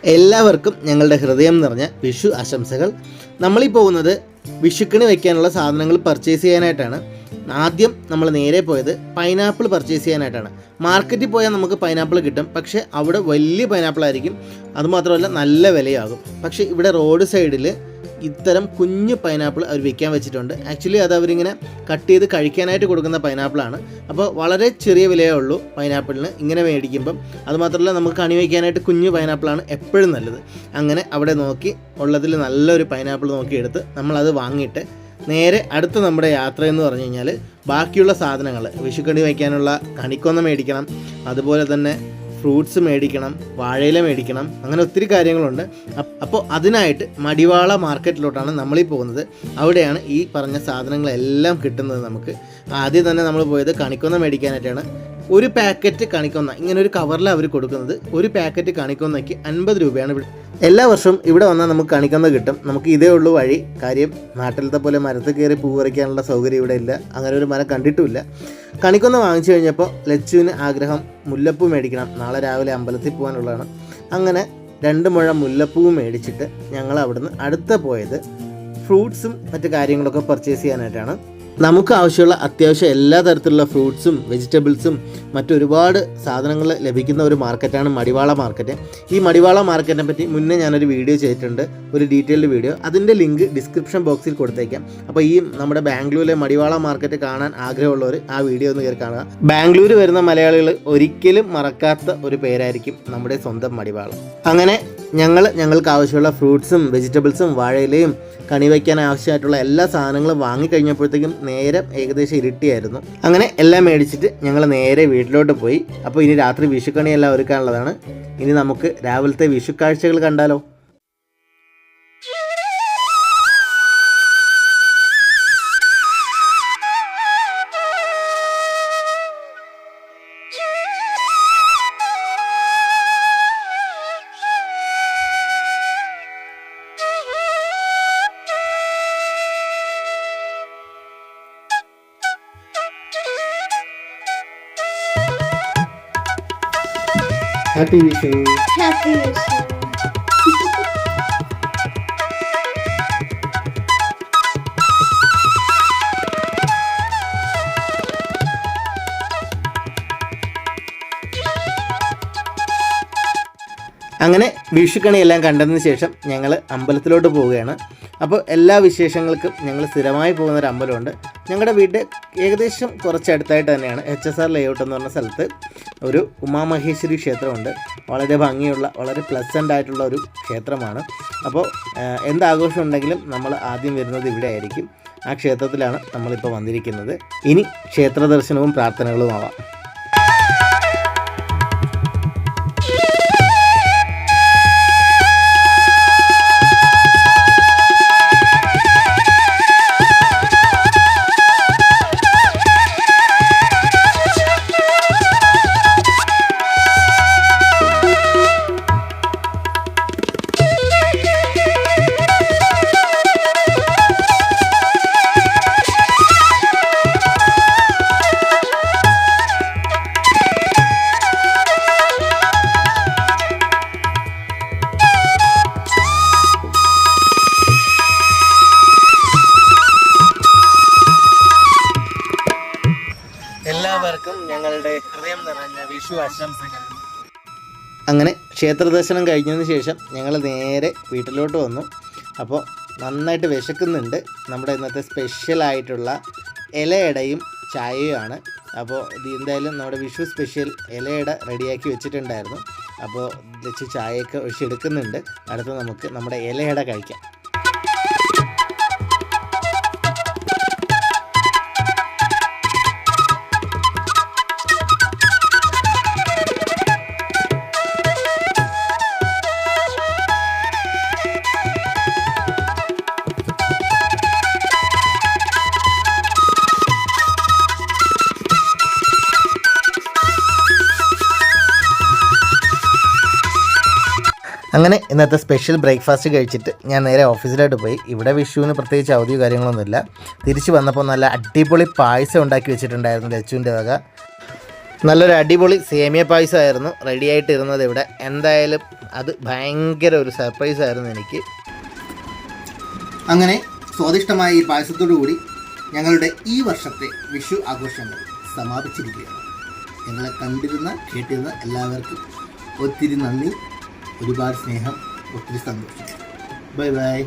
എല്ലാവർക്കും ഞങ്ങളുടെ ഹൃദയം നിറഞ്ഞ വിഷു ആശംസകൾ. നമ്മളീ പോകുന്നത് വിഷുക്കണി വയ്ക്കാനുള്ള സാധനങ്ങൾ പർച്ചേസ് ചെയ്യാനായിട്ടാണ്. ആദ്യം നമ്മൾ നേരെ പോയത് പൈനാപ്പിൾ പർച്ചേസ് ചെയ്യാനായിട്ടാണ്. മാർക്കറ്റിൽ പോയാൽ നമുക്ക് പൈനാപ്പിൾ കിട്ടും, പക്ഷേ അവിടെ വലിയ പൈനാപ്പിൾ ആയിരിക്കും. അതുമാത്രമല്ല നല്ല വിലയാകും. പക്ഷേ ഇവിടെ റോഡ് സൈഡിൽ ഇത്തരം കുഞ്ഞു പൈനാപ്പിൾ അവർ വിൽക്കാൻ വെച്ചിട്ടുണ്ട്. ആക്ച്വലി അത് അവരിങ്ങനെ കട്ട് ചെയ്ത് കഴിക്കാനായിട്ട് കൊടുക്കുന്ന പൈനാപ്പിളാണ്. അപ്പോൾ വളരെ ചെറിയ വിലയേ ഉള്ളൂ പൈനാപ്പിളിന് ഇങ്ങനെ മേടിക്കുമ്പം. അതുമാത്രമല്ല നമുക്ക് കണി വയ്ക്കാനായിട്ട് കുഞ്ഞു പൈനാപ്പിളാണ് എപ്പോഴും നല്ലത്. അങ്ങനെ അവിടെ നോക്കി ഉള്ളതിൽ നല്ലൊരു പൈനാപ്പിൾ നോക്കിയെടുത്ത് നമ്മളത് വാങ്ങിയിട്ട് നേരെ അടുത്ത നമ്മുടെ യാത്ര എന്ന് പറഞ്ഞു കഴിഞ്ഞാൽ ബാക്കിയുള്ള സാധനങ്ങൾ വിഷുക്കണി വയ്ക്കാനുള്ള കണിക്കൊന്ന മേടിക്കണം, അതുപോലെ തന്നെ ഫ്രൂട്ട്സ് മേടിക്കണം, വാഴയില മേടിക്കണം, അങ്ങനെ ഒത്തിരി കാര്യങ്ങളുണ്ട്. അപ്പോൾ അതിനായിട്ട് മടിവാള മാർക്കറ്റിലോട്ടാണ് നമ്മളീ പോകുന്നത്. അവിടെയാണ് ഈ പറഞ്ഞ സാധനങ്ങളെല്ലാം കിട്ടുന്നത് നമുക്ക്. ആദ്യം തന്നെ നമ്മൾ പോയത് കണിക്കൊന്ന മേടിക്കാനായിട്ടാണ്. ഒരു പാക്കറ്റ് കണിക്കൊന്ന ഇങ്ങനെ ഒരു കവറിൽ അവർ കൊടുക്കുന്നത്. ഒരു പാക്കറ്റ് കണിക്കൊന്നയ്ക്ക് 50 രൂപയാണ്. എല്ലാ വർഷവും ഇവിടെ വന്നാൽ നമുക്ക് കണിക്കൊന്ന കിട്ടും. നമുക്ക് ഇതേ ഉള്ളൂ വഴി. കാര്യം നാട്ടിലത്തെ പോലെ മരത്തിൽ കയറി പൂ പറിക്കാനുള്ള സൗകര്യം ഇവിടെ ഇല്ല. അങ്ങനെ ഒരു മരം കണ്ടിട്ടുമില്ല. കണിക്കൊന്ന വാങ്ങിച്ചു കഴിഞ്ഞപ്പോൾ ലച്ചുവിന് ആഗ്രഹം മുല്ലപ്പൂ മേടിക്കണം. നാളെ രാവിലെ അമ്പലത്തിൽ പോകാനുള്ളതാണ്. അങ്ങനെ 2 മുഴ മുല്ലപ്പൂവും മേടിച്ചിട്ട് ഞങ്ങൾ അവിടുന്ന് അടുത്ത പോയത് ഫ്രൂട്ട്സും മറ്റു കാര്യങ്ങളൊക്കെ പർച്ചേസ് ചെയ്യാനായിട്ടാണ്. നമുക്ക് ആവശ്യമുള്ള അത്യാവശ്യം എല്ലാ തരത്തിലുള്ള ഫ്രൂട്ട്സും വെജിറ്റബിൾസും മറ്റൊരുപാട് സാധനങ്ങൾ ലഭിക്കുന്ന ഒരു മാർക്കറ്റാണ് മടിവാള മാർക്കറ്റ്. ഈ മടിവാള മാർക്കറ്റിനെ പറ്റി മുന്നേ ഞാനൊരു വീഡിയോ ചെയ്തിട്ടുണ്ട്, ഒരു ഡീറ്റെയിൽഡ് വീഡിയോ. അതിൻ്റെ ലിങ്ക് ഡിസ്ക്രിപ്ഷൻ ബോക്സിൽ കൊടുത്തേക്കാം. അപ്പോൾ ഈ നമ്മുടെ ബാംഗ്ലൂരിലെ മടിവാള മാർക്കറ്റ് കാണാൻ ആഗ്രഹമുള്ളവർ ആ വീഡിയോ ഒന്ന് കയറി കാണുക. ബാംഗ്ലൂർ വരുന്ന മലയാളികൾ ഒരിക്കലും മറക്കാത്ത ഒരു പേരായിരിക്കും നമ്മുടെ സ്വന്തം മടിവാളം. അങ്ങനെ ഞങ്ങൾക്ക് ആവശ്യമുള്ള ഫ്രൂട്ട്സും വെജിറ്റബിൾസും വാഴയിലയും കണി വയ്ക്കാൻ ആവശ്യമായിട്ടുള്ള എല്ലാ സാധനങ്ങളും വാങ്ങിക്കഴിഞ്ഞപ്പോഴത്തേക്കും നേരം ഏകദേശം ഇരുട്ടിയായിരുന്നു. അങ്ങനെ എല്ലാം മേടിച്ചിട്ട് ഞങ്ങൾ നേരെ വീട്ടിലോട്ട് പോയി. അപ്പോൾ ഇനി രാത്രി വിഷുക്കണിയെല്ലാം ഒരുക്കാനുള്ളതാണ്. ഇനി നമുക്ക് രാവിലത്തെ വിഷു കാഴ്ചകൾ കണ്ടാലോ. ഹാപ്പി വിഷു. ഹാപ്പി വിഷു. അങ്ങനെ വിഷുക്കണിയെല്ലാം കണ്ടതിന് ശേഷം ഞങ്ങൾ അമ്പലത്തിലോട്ട് പോവുകയാണ്. അപ്പോൾ എല്ലാ വിശേഷങ്ങൾക്കും ഞങ്ങൾ സ്ഥിരമായി പോകുന്നൊരു അമ്പലമുണ്ട്. ഞങ്ങളുടെ വീട് ഏകദേശം കുറച്ചടുത്തായിട്ട് തന്നെയാണ്. HSR ലേഔട്ട് എന്ന് പറഞ്ഞ സ്ഥലത്ത് ഒരു ഉമാമഹേശ്വരി ക്ഷേത്രമുണ്ട്. വളരെ ഭംഗിയുള്ള വളരെ പ്ലസൻ്റ് ആയിട്ടുള്ള ഒരു ക്ഷേത്രമാണ്. അപ്പോൾ എന്താഘോഷം ഉണ്ടെങ്കിലും നമ്മൾ ആദ്യം വരുന്നത് ഇവിടെ ആയിരിക്കും. ആ ക്ഷേത്രത്തിലാണ് നമ്മളിപ്പോൾ വന്നിരിക്കുന്നത്. ഇനി ക്ഷേത്ര ദർശനവും പ്രാർത്ഥനകളും ആവാം. എല്ലാവർക്കും ഞങ്ങളുടെ ഹൃദയം നിറഞ്ഞ വിഷു ആശംസകൾ. അങ്ങനെ ക്ഷേത്ര ദർശനം കഴിഞ്ഞതിന് ശേഷം ഞങ്ങൾ നേരെ വീട്ടിലോട്ട് വന്നു. അപ്പോൾ നന്നായിട്ട് വിശക്കുന്നുണ്ട്. നമ്മുടെ ഇന്നത്തെ സ്പെഷ്യലായിട്ടുള്ള ഇലയടയും ചായയുമാണ്. അപ്പോൾ ഇത് എന്തായാലും നമ്മുടെ വിഷു സ്പെഷ്യൽ ഇലയട റെഡിയാക്കി വെച്ചിട്ടുണ്ടായിരുന്നു. അപ്പോൾ വെച്ച് ചായയൊക്കെ ഒഴിച്ചെടുക്കുന്നുണ്ട്. അടുത്ത് നമുക്ക് നമ്മുടെ ഇലയട കഴിക്കാം. അങ്ങനെ ഇന്നത്തെ സ്പെഷ്യൽ ബ്രേക്ക്ഫാസ്റ്റ് കഴിച്ചിട്ട് ഞാൻ നേരെ ഓഫീസിലോട്ട് പോയി. ഇവിടെ വിഷുവിന് പ്രത്യേകിച്ച് അവധിയോ കാര്യങ്ങളൊന്നുമില്ല. തിരിച്ച് വന്നപ്പോൾ നല്ല അടിപൊളി പായസം ഉണ്ടാക്കി വെച്ചിട്ടുണ്ടായിരുന്നു ലച്ചുവിൻ്റെ വക. നല്ലൊരു അടിപൊളി സേമിയ പായസമായിരുന്നു റെഡി ആയിട്ടിരുന്നത് ഇവിടെ. എന്തായാലും അത് ഭയങ്കര ഒരു സർപ്രൈസ് ആയിരുന്നു എനിക്ക്. അങ്ങനെ സ്വാദിഷ്ടമായ ഈ പായസത്തോടു കൂടി ഞങ്ങളുടെ ഈ വർഷത്തെ വിഷു ആഘോഷങ്ങൾ സമാപിച്ചിരിക്കുകയാണ്. ഞങ്ങളെ കണ്ടിരുന്ന കേട്ടിരുന്ന എല്ലാവർക്കും ഒത്തിരി നന്ദി, ഒരുപാട് സ്നേഹം, ഒത്തിരി സന്തോഷം. Bye bye.